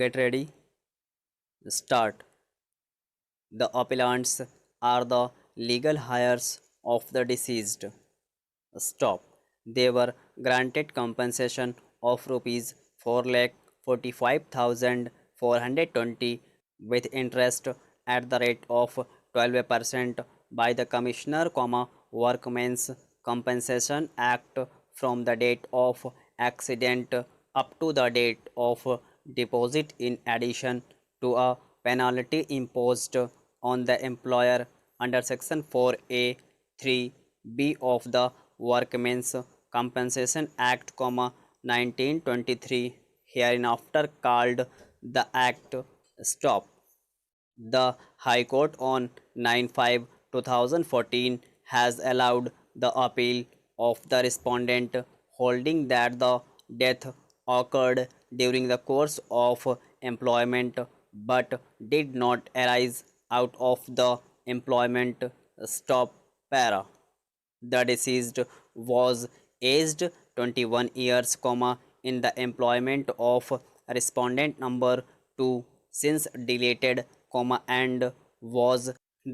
Get ready, start. The appellants are the legal heirs of the deceased. Stop. They were granted compensation of rupees 4,45,420 with interest at the rate of 12% by the Commissioner, Workmen's Compensation Act from the date of accident up to the date of deposit, in addition to a penalty imposed on the employer under section 4A 3B of the Workmen's Compensation Act, 1923, hereinafter called the Act. Stop. The High Court on 9/5/2014 has allowed the appeal of the respondent, holding that the death occurred during the course of employment but did not arise out of the employment. Stop. Para. The deceased was aged 21 years, in the employment of respondent number 2 since deleted, and was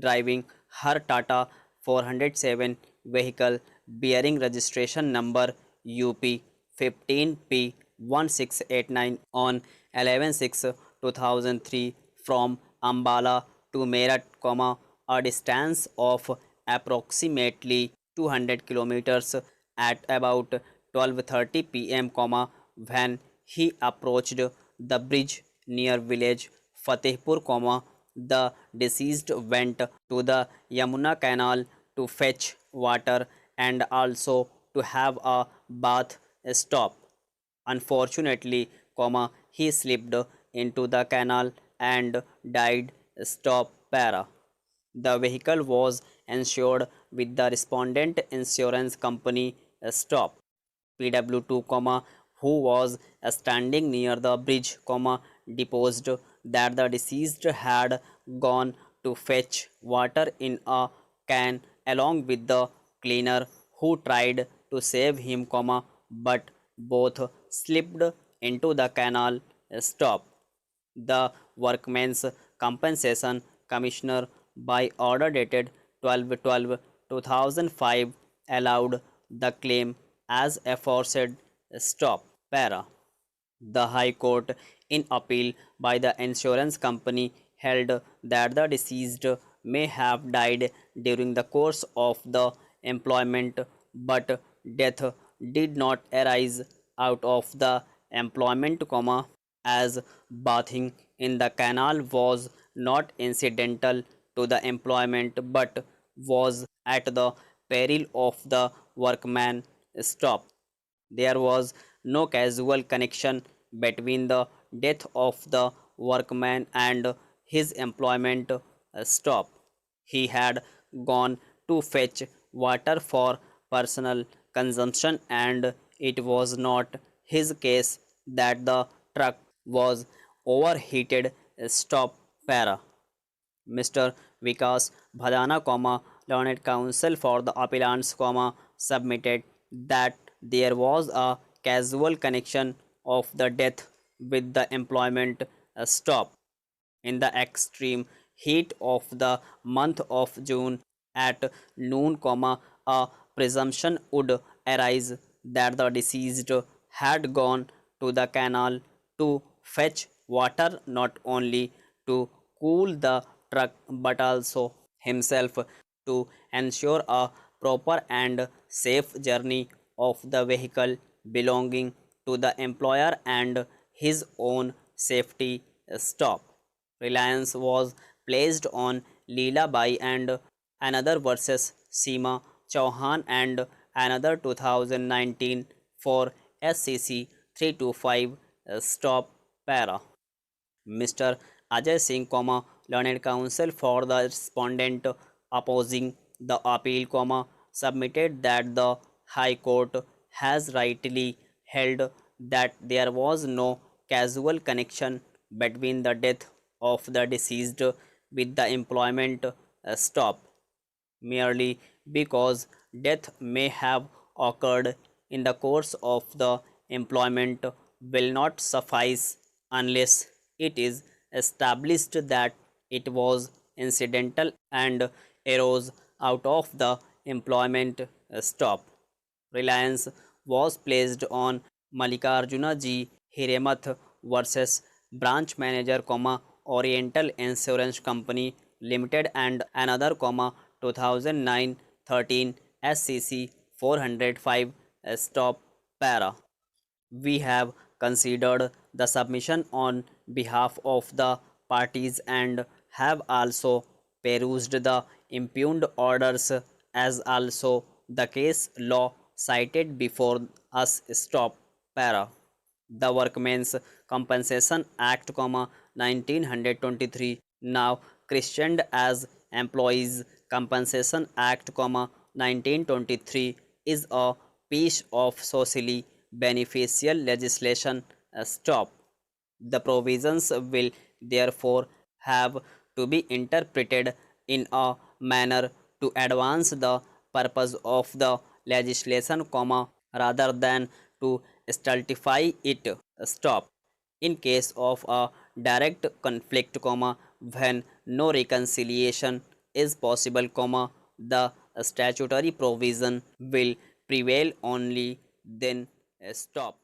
driving her Tata 407 vehicle bearing registration number UP 15P 1689 on 11/6/2003 from Ambala to Meerut, a distance of approximately 200 kilometers, at about 12:30 p.m., when he approached the bridge near village Fatehpur, the deceased went to the Yamuna canal to fetch water and also to have a bath. Stop. Unfortunately, he slipped into the canal and died. Stop. Para. The vehicle was insured with the respondent insurance company. Stop. PW2, who was standing near the bridge, deposed that the deceased had gone to fetch water in a can along with the cleaner, who tried to save him, but both slipped into the canal. Stop. The Workmen's Compensation Commissioner, by order dated 12/12/2005, allowed the claim as aforesaid. Stop. Para. The High Court, in appeal by the insurance company, held that the deceased may have died during the course of the employment, but death did not arise out of the employment, as bathing in the canal was not incidental to the employment but was at the peril of the workman. Stop. There was no causal connection between the death of the workman and his employment. Stop. He had gone to fetch water for personal consumption, and it was not his case that the truck was overheated. Stop. Para. Mr. Vikas Bhadana, learned counsel for the appellants, submitted that there was a causal connection of the death with the employment. Stop. In the extreme heat of the month of June at noon, a presumption would arise that the deceased had gone to the canal to fetch water, not only to cool the truck but also himself, to ensure a proper and safe journey of the vehicle belonging to the employer and his own safety. Stop. Reliance was placed on Leela Bai and another versus Seema Chauhan and another 2019 for SCC 325. Stop. Para. Mr. Ajay Singh, learned counsel for the respondent opposing the appeal, submitted that the High Court has rightly held that there was no causal connection between the death of the deceased with the employment. Stop. Merely because death may have occurred in the course of the employment will not suffice unless it is established that it was incidental and arose out of the employment stop. Reliance was placed on Mallikarjuna G. Hiremath versus branch manager, Oriental Insurance Company Limited and another, 2009-13 SCC 405 stop para. We have considered the submission on behalf of the parties and have also perused the impugned orders as also the case law cited before us. Stop para. The Workmen's Compensation Act, 1923, now christened as Employees Compensation Act, 1923, is a piece of socially beneficial legislation. Stop. The provisions will therefore have to be interpreted in a manner to advance the purpose of the legislation, rather than to stultify it. Stop. In case of a direct conflict, when no reconciliation is possible, the statutory provision will prevail only then. Stop.